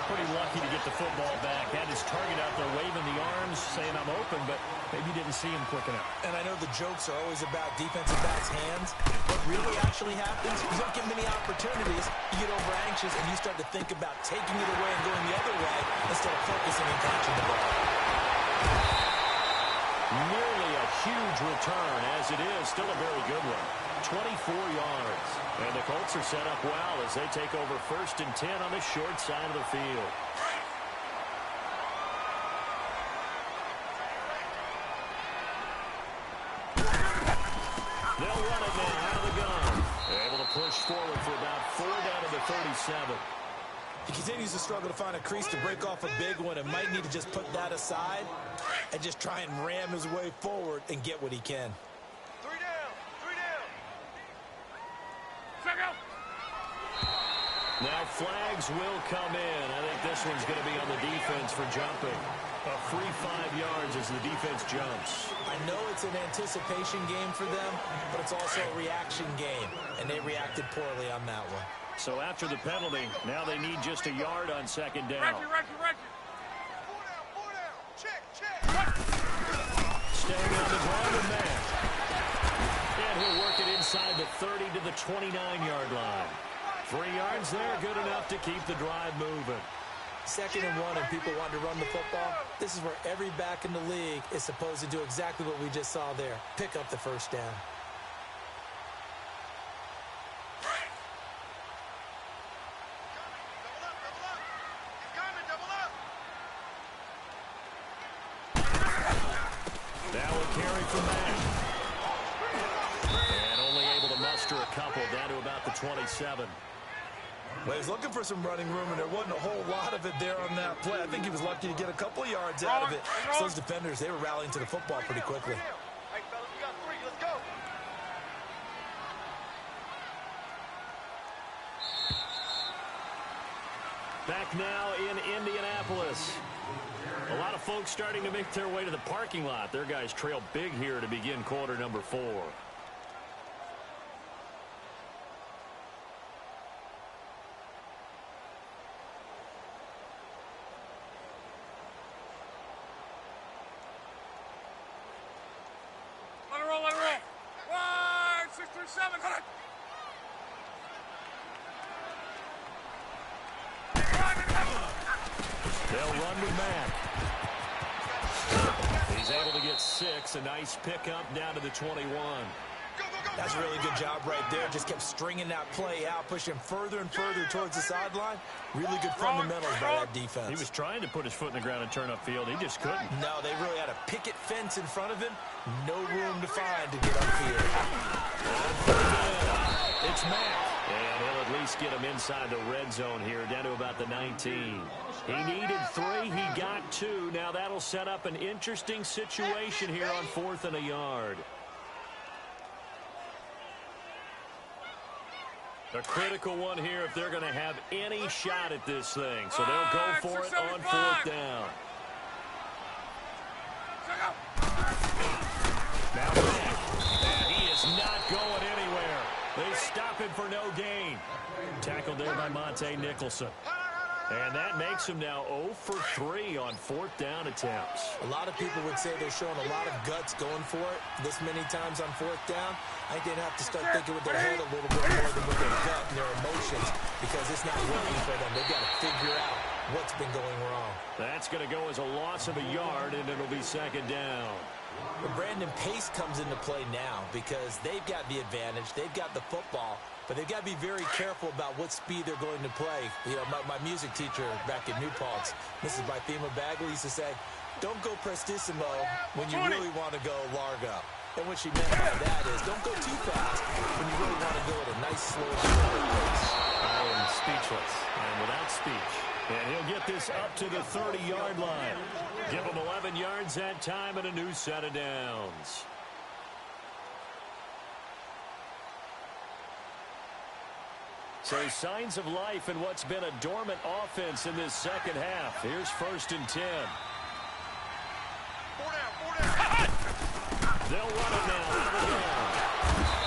Pretty lucky to get the football back. Had his target out there waving the arms, saying I'm open, but maybe didn't see him quick enough. And I know the jokes are always about defensive backs' hands. What really actually happens, you don't get many opportunities, you get over anxious, and you start to think about taking it away and going the other way instead of focusing and catching the ball. Nearly a huge return, as it is. Still a very good one. 24 yards. And the Colts are set up well as they take over 1st and 10 on the short side of the field. 27. He continues to struggle to find a crease to break off a big one and might need to just put that aside and just try and ram his way forward and get what he can. 3 down. 3 down. Check out. Now flags will come in. I think this one's going to be on the defense for jumping. A free 5 yards as the defense jumps. I know it's an anticipation game for them, but it's also a reaction game, and they reacted poorly on that one. So after the penalty, now they need just a yard on second down. Record. 4 down. 4 down. Check. Staying on the ground with Matt. And he'll work it inside the 30 to the 29-yard line. 3 yards there, good enough to keep the drive moving. 2nd and 1 and people want to run the football. This is where every back in the league is supposed to do exactly what we just saw there. Pick up the first down. Double up. Now a carry from Matt. And only able to muster a couple down to about the 27. Well, he was looking for some running room, and there wasn't a whole lot of it there on that play. I think he was lucky to get a couple of yards out of it. So those defenders, they were rallying to the football pretty quickly. Hey, fellas, we got 3. Let's go. Back now in Indianapolis. A lot of folks starting to make their way to the parking lot. Their guys trail big here to begin quarter number 4. Let it roll. 1, 6, 3, 7. Cut it. They'll run with Matt. He's able to get 6. A nice pickup down to the 21. That's a really good job right there. Just kept stringing that play out, pushing further and further towards the sideline. Really good fundamentals by that defense. He was trying to put his foot in the ground and turn upfield. He just couldn't. No, they really had a picket fence in front of him. No room to find to get upfield. It's Matt. And he'll at least get him inside the red zone here, down to about the 19. He needed 3. He got 2. Now that'll set up an interesting situation here on 4th and a yard. A critical one here if they're going to have any shot at this thing. So they'll go for it on 4th down. Check out. Now back. And he is not going anywhere. They stop him for no gain. Tackled there by Monte Nicholson. And that makes him now 0 for 3 on 4th down attempts. A lot of people would say they're showing a lot of guts going for it this many times on 4th down. I think they'd have to start thinking with their head a little bit more than with their gut and their emotions because it's not working for them. They've got to figure out what's been going wrong. That's going to go as a loss of a yard, and it'll be 2nd down. But Brandon, pace comes into play now because they've got the advantage. They've got the football. But they've got to be very careful about what speed they're going to play. You know, my music teacher back in New Paltz, Mrs. Bythema Bagley, used to say, don't go prestissimo when you really want to go largo. And what she meant by that is don't go too fast when you really want to go at a nice, slow pace. I am speechless and without speech. And he'll get this up to the 30-yard line. Give him 11 yards that time and a new set of downs. So signs of life in what's been a dormant offense in this second half. Here's 1st and 10. 4 down. They'll run it now.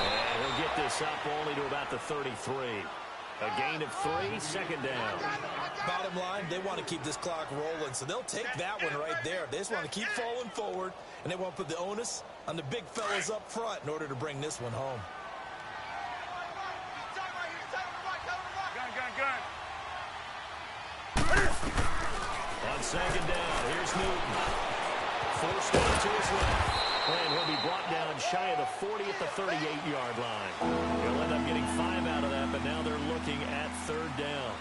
And he'll get this up only to about the 33. A gain of 3, 2nd down. Bottom line, they want to keep this clock rolling, so they'll take that one right there. They just want to keep falling forward, and they want to put the onus on the big fellas up front in order to bring this one home. Gun. On 2nd down, here's Newton. Forced down to his left. And he'll be brought down shy of the 40 at the 38-yard line. He'll end up getting 5 out of that, but now they're looking at 3rd down.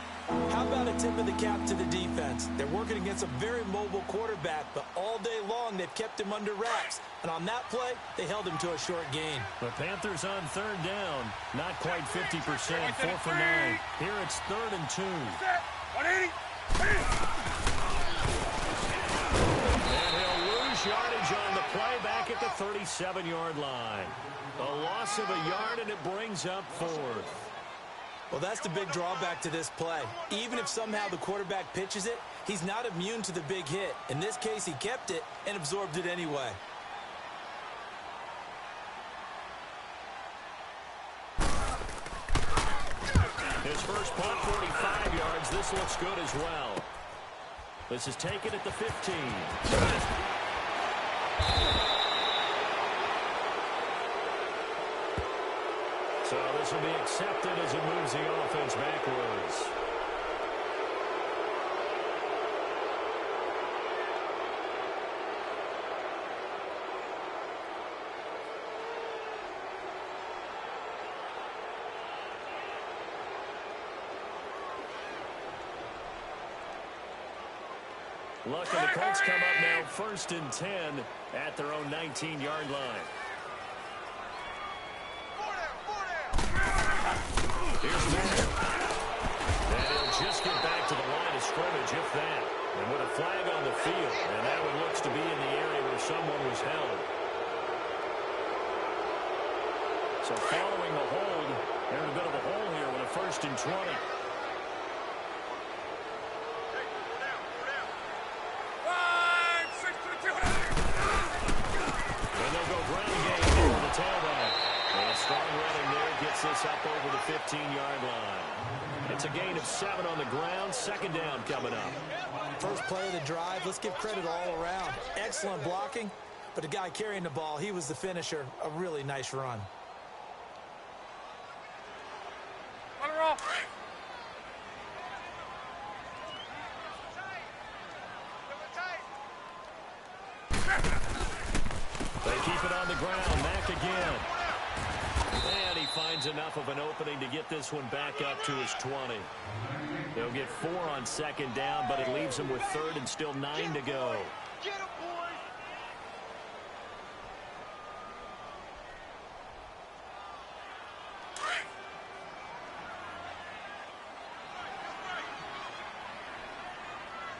How about a tip of the cap to the defense? They're working against a very mobile quarterback, but all day long, they've kept him under wraps. And on that play, they held him to a short gain. The Panthers on third down. Not quite 50%. 4 for 9. Here it's 3rd and 2. 180. And he'll lose yardage on the play back at the 37-yard line. A loss of a yard, and it brings up 4th. Well, that's the big drawback to this play. Even if somehow the quarterback pitches it, he's not immune to the big hit. In this case, he kept it and absorbed it anyway. His first punt, 45 yards. This looks good as well. This is taken at the 15. So this will be accepted as it moves the offense backwards. Look, and the Colts come up now 1st and 10 at their own 19-yard line. Here's Moore. And he'll just get back to the line of scrimmage, if that. And with a flag on the field, and that one looks to be in the area where someone was held. So following the hold, there's a bit of a hole here with a 1st and 20. This up over the 15-yard line. It's a gain of 7 on the ground. 2nd down coming up. First play of the drive, let's give credit all around. Excellent blocking, but the guy carrying the ball, he was the finisher. A really nice run. They keep it on the ground. Mack again. And he finds enough of an opening to get this one back up to his 20. They'll get 4 on 2nd down, but it leaves him with 3rd and still 9 to go. Get him, boy.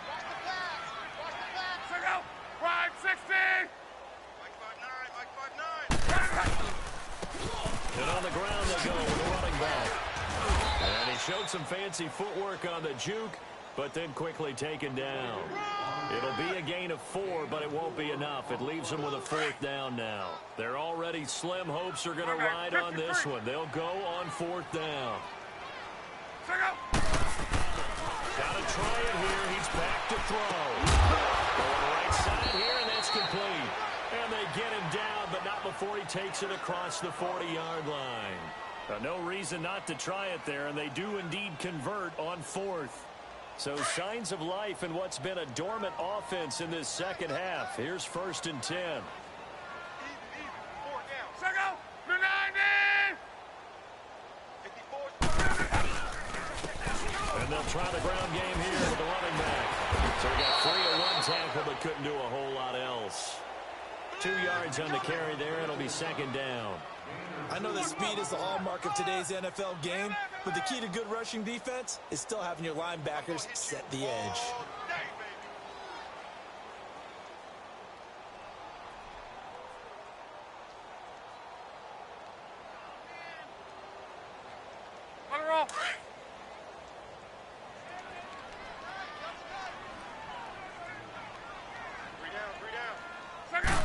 Watch the pass. Watch the pass. Check out. Ride 60. Mike 5'9", Mike 5'9". And on the ground they go with the running back. And he showed some fancy footwork on the juke, but then quickly taken down. It'll be a gain of 4, but it won't be enough. It leaves them with a 4th down now. Their already slim hopes are going to ride on this one. They'll go on 4th down. Check out. Got to try it here. He's back to throw. Going right side here, and that's complete. And they get him down, but not before he takes it across the 40-yard line. No reason not to try it there, and they do indeed convert on 4th. So signs of life in what's been a dormant offense in this second half. Here's 1st and 10. Even. 4 down. Check out. 90. 54. And they'll try the ground game here with the running back. So we got 3 at 1 tackle, but couldn't do a whole lot else. 2 yards on the carry there, and it'll be 2nd down. I know that speed is the hallmark of today's NFL game, but the key to good rushing defense is still having your linebackers set the edge. Let her off. Three down. Check out.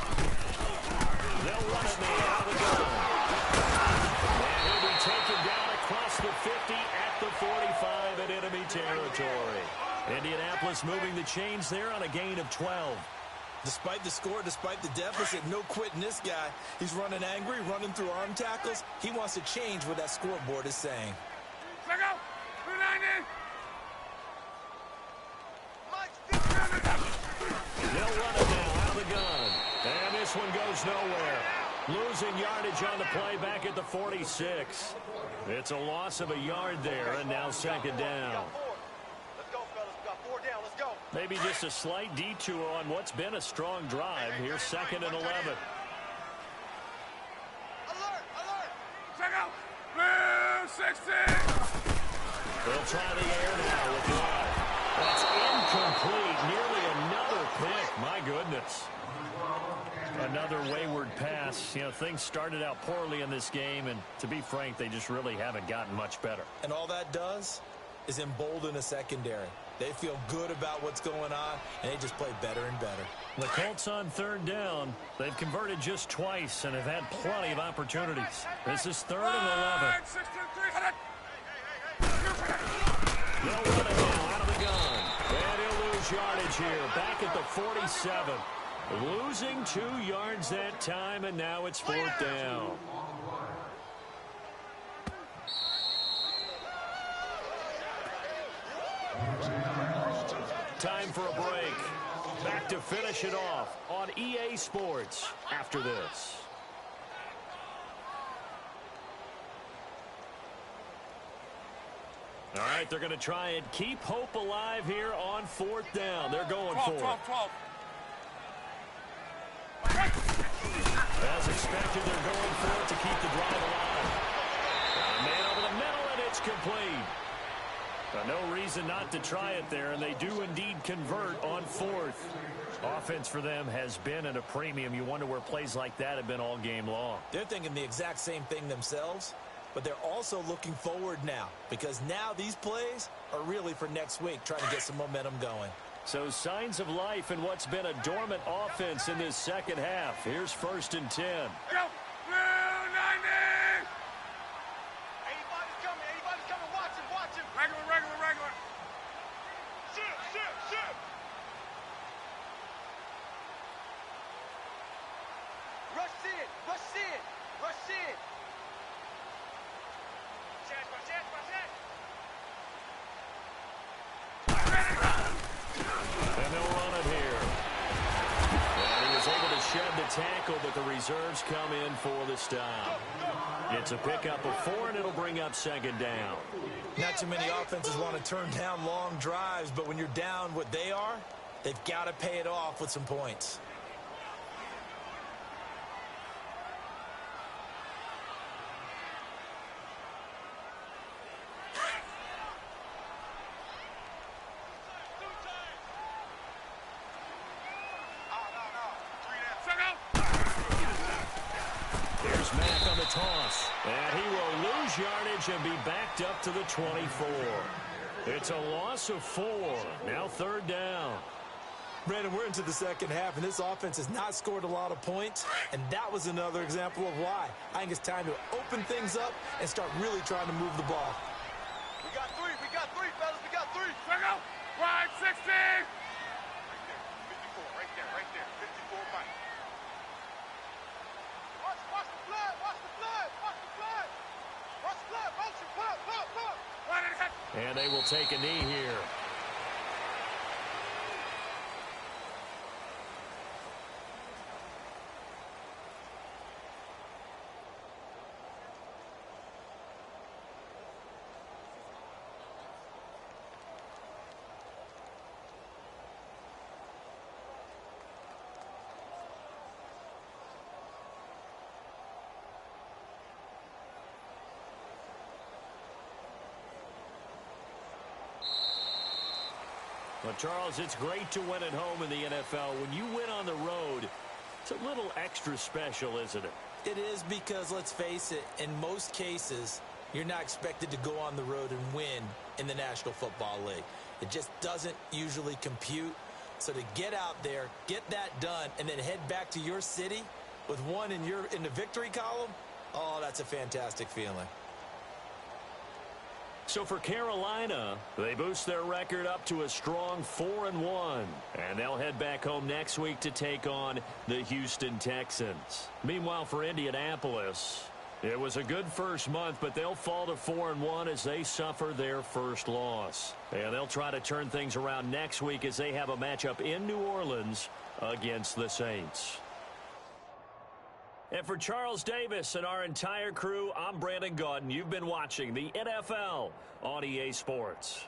They'll run it now out of the gun. And he'll be taken down across the 50 at the 45 in enemy territory. Indianapolis moving the chains there on a gain of 12. Despite the score, despite the deficit, no quitting this guy. He's running angry, running through arm tackles. He wants to change what that scoreboard is saying. Check out. 290. They'll run it now out of the gun. And this one goes nowhere. Losing yardage on the play back at the 46. It's a loss of a yard there, and now 2nd down. Let's go, fellas. We got 4 down. Let's go. Maybe just a slight detour on what's been a strong drive. Here's 2nd and 11. Alert! Alert! Check out. Blue 16. They'll try the air now with one. That's incomplete. Nearly another pick. My goodness. Another wayward pass. You know, things started out poorly in this game, and to be frank, they just really haven't gotten much better. And all that does is embolden a secondary. They feel good about what's going on, and they just play better and better. The Colts on 3rd down. They've converted just twice and have had plenty of opportunities. This is 3rd and 11. They'll run it now out of the gun. And he'll lose yardage here. Back at the 47. Losing 2 yards that time, and now it's 4th down. Time for a break. Back to finish it off on EA Sports after this. All right, they're going to try and keep hope alive here on 4th down. They're going for it. 12. As expected, they're going for it to keep the drive alive. Man over the middle, and it's complete. No reason not to try it there, and they do indeed convert on 4th. Offense for them has been at a premium. You wonder where plays like that have been all game long. They're thinking the exact same thing themselves, but they're also looking forward now, because now these plays are really for next week, trying to get some momentum going. So signs of life in what's been a dormant offense in this second half. Here's 1st and 10. Go. Blue 90. Anybody's coming, watch him. Regular. Shoot. Rush in. And they'll run it here. And he was able to shed the tackle, but the reserves come in for the stop. It's a pickup of 4, and it'll bring up 2nd down. Not too many offenses want to turn down long drives, but when you're down what they are, they've got to pay it off with some points. Here's Mack on the toss. And he will lose yardage and be backed up to the 24. It's a loss of 4. Now 3rd down. Brandon, we're into the second half, and this offense has not scored a lot of points, and that was another example of why. I think it's time to open things up and start really trying to move the ball. We got 3, fellas. We got 3. Check out. Wide 16. Right there. 54 Mike. Watch the blood. Motion, pull. And they will take a knee here. Well, Charles, it's great to win at home in the NFL. When you win on the road, it's a little extra special, isn't it? It is, because, let's face it, in most cases, you're not expected to go on the road and win in the National Football League. It just doesn't usually compute. So to get out there, get that done, and then head back to your city with one in the victory column, oh, that's a fantastic feeling. So for Carolina, they boost their record up to a strong 4-1. And they'll head back home next week to take on the Houston Texans. Meanwhile, for Indianapolis, it was a good first month, but they'll fall to 4-1 as they suffer their first loss. And they'll try to turn things around next week as they have a matchup in New Orleans against the Saints. And for Charles Davis and our entire crew, I'm Brandon Gaudin. You've been watching the NFL on EA Sports.